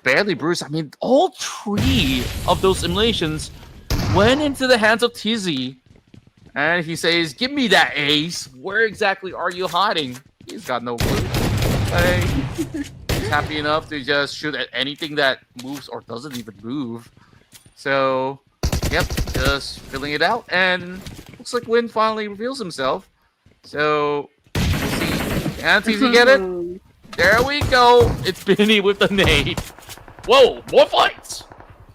Barely bruised. I mean, all three of those simulations went into the hands of Tizzy. And he says, give me that ace. Where exactly are you hiding? He's got no clue. He's happy enough to just shoot at anything that moves or doesn't even move. So, yep, just filling it out. And looks like Win finally reveals himself. So, we'll see. Can TZ get it? There we go. It's Benny with the nade. Whoa, more fights!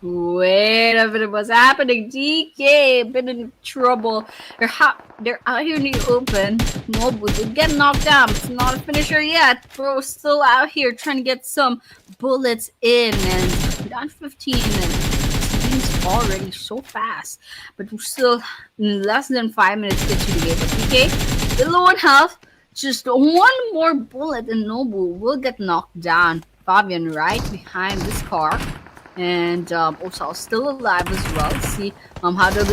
Wait a minute, what's happening? DK, been in trouble. They're out here in the open. Nobu did get knocked down. It's not a finisher yet. Bro's still out here trying to get some bullets in. And down 15. And he's already so fast. But we're still in less than 5 minutes to get to the game. But DK, still low on health. Just one more bullet and Nobu will get knocked down. Fabian right behind this car. And Osal still alive as well. Let's see how does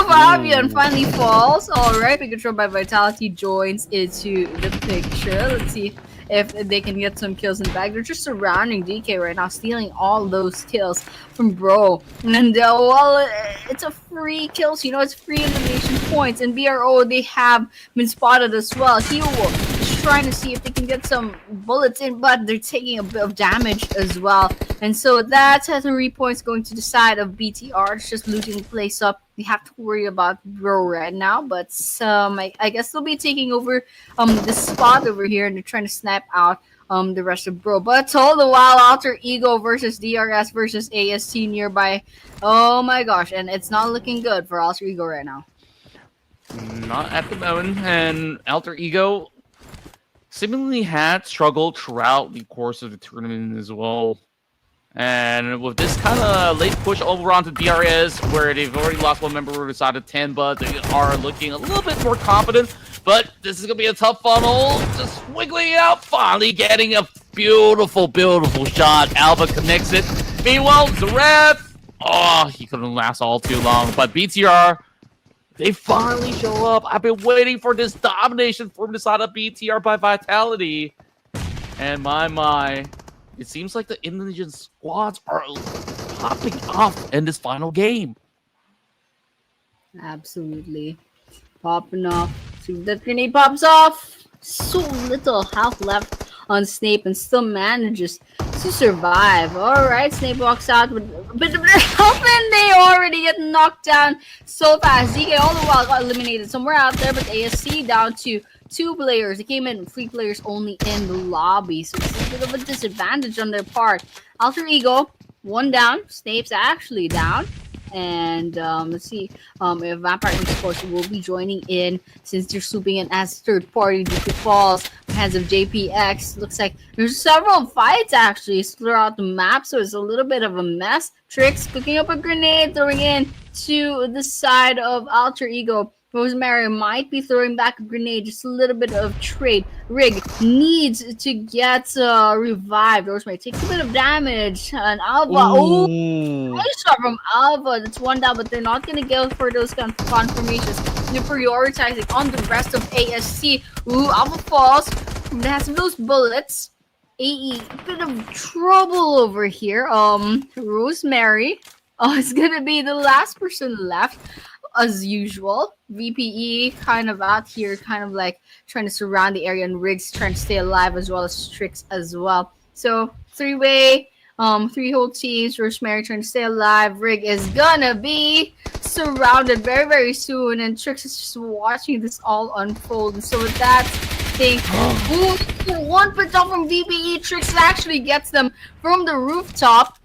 Fabian finally falls. Alright, Bigetron by Vitality joins into the picture. Let's see if they can get some kills in the bag. They're just surrounding DK right now, stealing all those kills from Bro. And well, it's a free kill, so it's free elimination points. And BRO, they have been spotted as well. He is trying to see if they can get some bullets in, but they're taking a bit of damage as well. And so that's 3 points going to the side of BTR. It's just looting the place up. We have to worry about Bro right now, but I guess they'll be taking over the spot over here, and they're trying to snap out the rest of Bro. But all the while, Alter Ego versus DRS versus AST nearby. Oh my gosh, and it's not looking good for Alter Ego right now. Not at the moment, and Alter Ego seemingly had struggled throughout the course of the tournament as well. And with this kind of late push over onto DRS, where they've already lost one member of the side of 10, but they are looking a little bit more confident. But this is going to be a tough funnel. Just wiggling it out, finally getting a beautiful, beautiful shot. Alpha connects it. Meanwhile, Zareth, he couldn't last all too long. But BTR, they finally show up. I've been waiting for this domination from the side of BTR by Vitality. And my. It seems like the Indonesian squads are popping off in this final game. Absolutely. Popping off. See if that grenade pops off. So little health left on Snape and still manages to survive. Alright, Snape walks out with a bit of their health and they already get knocked down so fast. DK all the while got eliminated somewhere out there, but ASC down to 2 players. They came in 3 players only in the lobby, so it's a bit of a disadvantage on their part. Alter Ego, 1 down. Snape's actually down. And let's see if Vampire Esports will be joining in since they're swooping in as third party due to falls hands of JPX. Looks like there's several fights actually throughout the map, so it's a little bit of a mess. Tricks cooking up a grenade, throwing in to the side of Alter Ego. Rosemary might be throwing back a grenade, just a little bit of trade. Rig needs to get revived. Rosemary takes a bit of damage. And Alva, nice shot from Alva. That's 1 down, but they're not going to go for those confirmations. They're prioritizing on the rest of ASC. Alva falls. They has those bullets. AE, a bit of trouble over here. Rosemary is going to be the last person left. As usual, VPE kind of out here, kind of like trying to surround the area, and Riggs trying to stay alive as well as Trix as well. So 3-way, 3 whole teams. Rosemary trying to stay alive. Rig is gonna be surrounded very, very soon, and Trix is just watching this all unfold. And so with that thing, one put off from VPE. Trix actually gets them from the rooftop.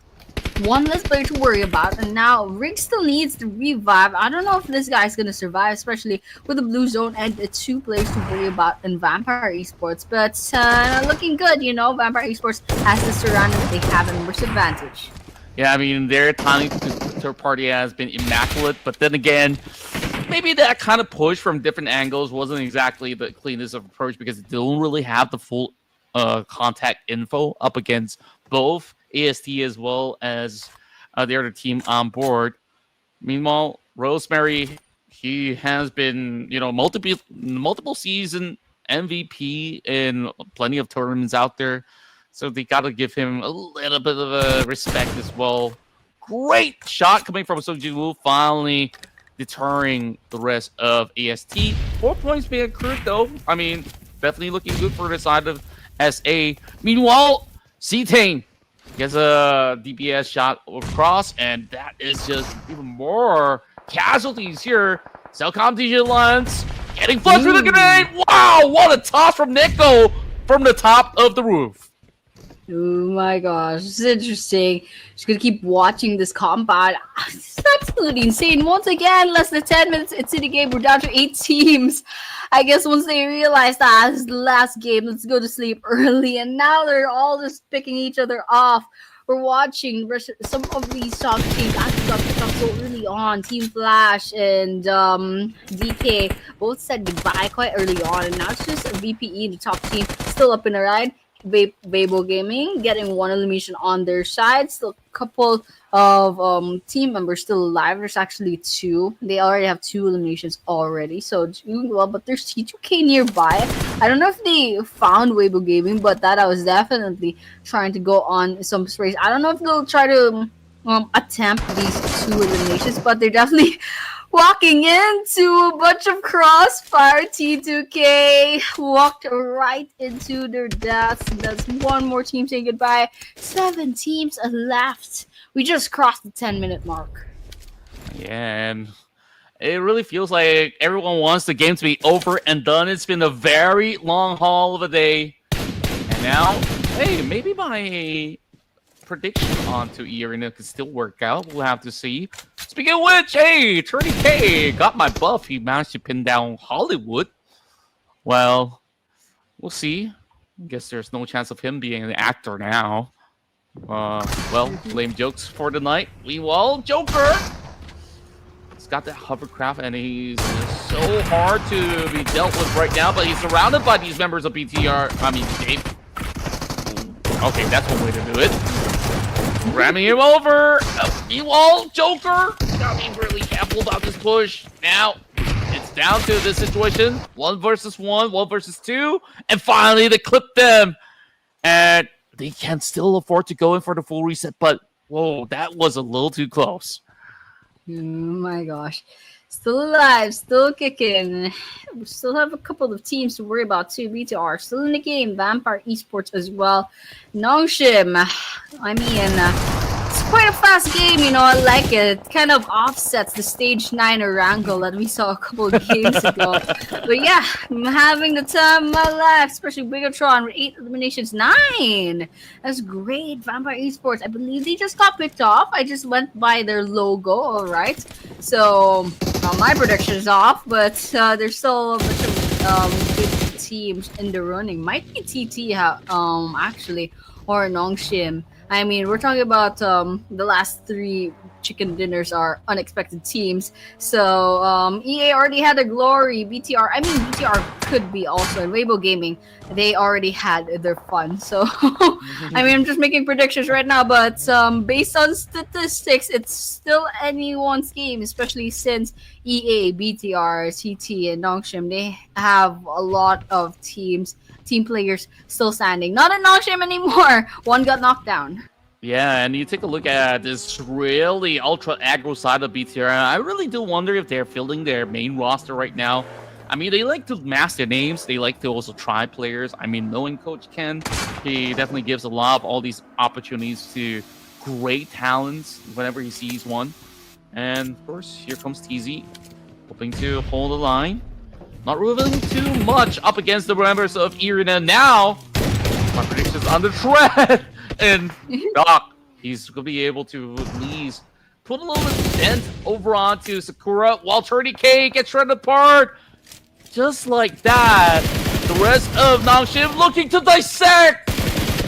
1 less player to worry about, and now Rick still needs to revive. I don't know if this guy's gonna survive, especially with the blue zone and the 2 players to worry about in Vampire Esports. But looking good, Vampire Esports has the surrounding that they have a numbers advantage. Yeah, I mean, their timing to third party has been immaculate, but then again, maybe that kind of push from different angles wasn't exactly the cleanest of approach because it don't really have the full contact info up against both AST as well as the other team on board. Meanwhile, Rosemary, he has been, multiple season MVP in plenty of tournaments out there. So they got to give him a little bit of a respect as well. Great shot coming from Soju, finally deterring the rest of AST. 4 points being accrued, though. I mean, definitely looking good for the side of SA. Meanwhile, C-Tane gets a DPS shot across, and that is just even more casualties here. Cellcom Vigilance getting flushed with a grenade. Wow, what a toss from Nico from the top of the roof. Oh my gosh, this is interesting. Just gonna keep watching this combat. That's absolutely insane. Once again, less than 10 minutes into the game, we're down to 8 teams. I guess once they realized that this is the last game, let's go to sleep early. And now they're all just picking each other off. We're watching some of these top teams actually got picked up so early on. Team Flash and DK both said goodbye quite early on. And now it's just a VPE, the top team, still up in the ride. Weibo Gaming getting 1 elimination on their side. Still a couple of team members still alive. There's actually 2. They already have 2 eliminations already, so doing well. But there's T2K nearby. I don't know if they found Weibo Gaming, but that I was definitely trying to go on some sprays. I don't know if they'll try to attempt these 2 eliminations, but they're definitely walking into a bunch of crossfire. T2K walked right into their deaths. That's 1 more team saying goodbye. 7 teams left. We just crossed the 10-minute mark. Yeah, and it really feels like everyone wants the game to be over and done. It's been a very long haul of a day. And now, hey, maybe my prediction onto E-Arena could still work out. We'll have to see. Speaking of which, hey, 30K got my buff. He managed to pin down Hollywood. Well, we'll see. I guess there's no chance of him being an actor now. Well, lame jokes for the night. Meanwhile, Joker! He's got that hovercraft and he's so hard to be dealt with right now, but he's surrounded by these members of BTR. I mean, Dave. Okay, that's one way to do it. Ramming him over. Meanwhile, Joker gotta be really careful about this push. Now, it's down to this situation. 1 versus 1, 1 versus 2. And finally, they clip them. And they can still afford to go in for the full reset. But, whoa, that was a little too close. Oh my gosh. Still alive, still kicking. We still have a couple of teams to worry about too. BTR still in the game. Vampire Esports as well. Nongshim. I mean, it's quite a fast game, you know. I like it. It kind of offsets the stage 9 wrangle that we saw a couple of games ago. But yeah, I'm having the time of my life, especially Bigetron with 8 eliminations. 9! That's great. Vampire Esports. I believe they just got picked off. I just went by their logo, alright. So, my prediction is off, but there's still a bunch of good teams in the running. Might be TT, actually, or Nongshim. I mean, we're talking about the last 3 chicken dinners are unexpected teams. So EA already had a glory. BTR, I mean, BTR could be also in Weibo Gaming. They already had their fun. So, I mean, I'm just making predictions right now. But based on statistics, it's still anyone's game, especially since EA, BTR, CT, and Nongshim, they have a lot of team players still standing. Not in Nongshim anymore. 1 got knocked down. Yeah, and you take a look at this really ultra aggro side of BTR. I really do wonder if they're filling their main roster right now. I mean, they like to mask their names. They like to also try players. I mean, knowing Coach Ken, he definitely gives a lot of all these opportunities to great talents whenever he sees one. And of course, here comes TZ, hoping to hold the line. Not revealing too much up against the members of Irina. Now, my prediction's on the tread. And Doc, he's going to be able to at least put a little bit of dent over onto Sakura while 30K gets shredded apart. Just like that, the rest of Nongshim looking to dissect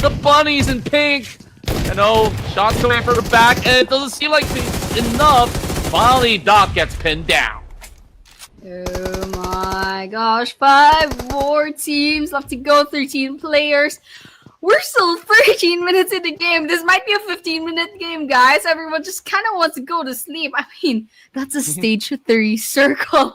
the bunnies in pink. You know, shots coming from the back, and it doesn't seem like it's enough. Finally, Doc gets pinned down. Oh my gosh, 5 more teams left to go, 13 players. We're still 13 minutes in the game. This might be a 15-minute game, guys. Everyone just kind of wants to go to sleep. I mean, that's a stage 3 circle.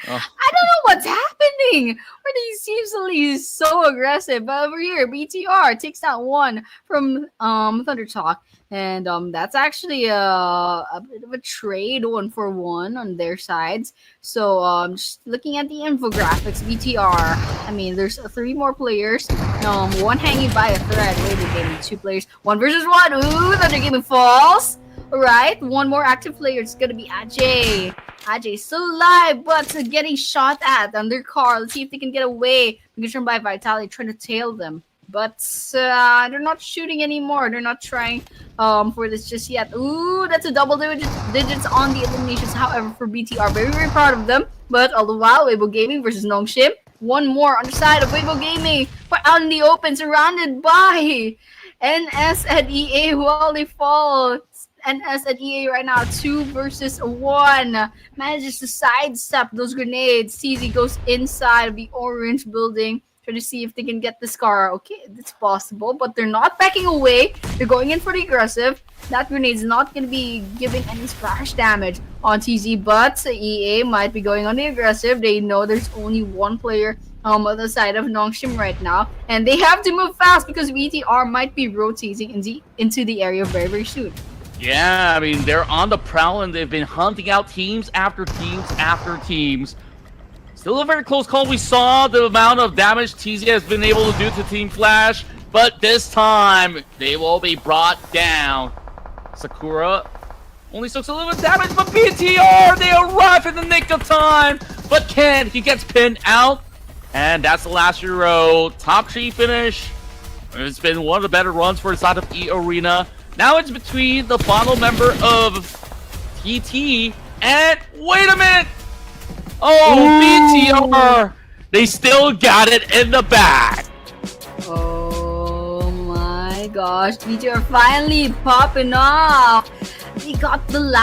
Oh. I don't know what's happening. Where he seems so aggressive. But over here, BTR takes that one from Thunder Talk. And that's actually a bit of a trade 1-for-1 on their sides. So just looking at the infographics, BTR, I mean, there's 3 more players. One hanging by a thread. Wait, we're getting 2 players. 1 versus 1. Ooh, Thunder Gaming falls. Alright, 1 more active player. It's gonna be Ajay. Ajay still alive, but getting shot at on their car. Let's see if they can get away. Bigetron by Vitality trying to tail them. But they're not shooting anymore. They're not trying for this just yet. Ooh, that's a double digits on the eliminations. However, for BTR, very, very proud of them. But all the while, Weibo Gaming versus Nongshim. 1 more on the side of Weibo Gaming. But out in the open, surrounded by NS and EA while they fall. NS and EA right now, 2 versus 1. Manages to sidestep those grenades. CZ goes inside of the orange building. Try to see if they can get this car. Okay, it's possible, but they're not backing away. They're going in for the aggressive. That grenade's not going to be giving any splash damage on TZ, but EA might be going on the aggressive. They know there's only 1 player on the side of Nongshim right now, and they have to move fast because BTR might be rotating into the area very, very soon. Yeah, I mean, they're on the prowl and they've been hunting out teams after teams after teams. Still a very close call. We saw the amount of damage TZ has been able to do to Team Flash, but this time they will be brought down. Sakura only took a little bit of damage, but BTR, they arrive in the nick of time. But Ken, he gets pinned out, and that's the last Euro. Top 3 finish. It's been one of the better runs for the side of E Arena. Now it's between the bottom member of TT and wait a minute! Oh, BTR! They still got it in the bag! Oh my gosh, BTR finally popping off! They got the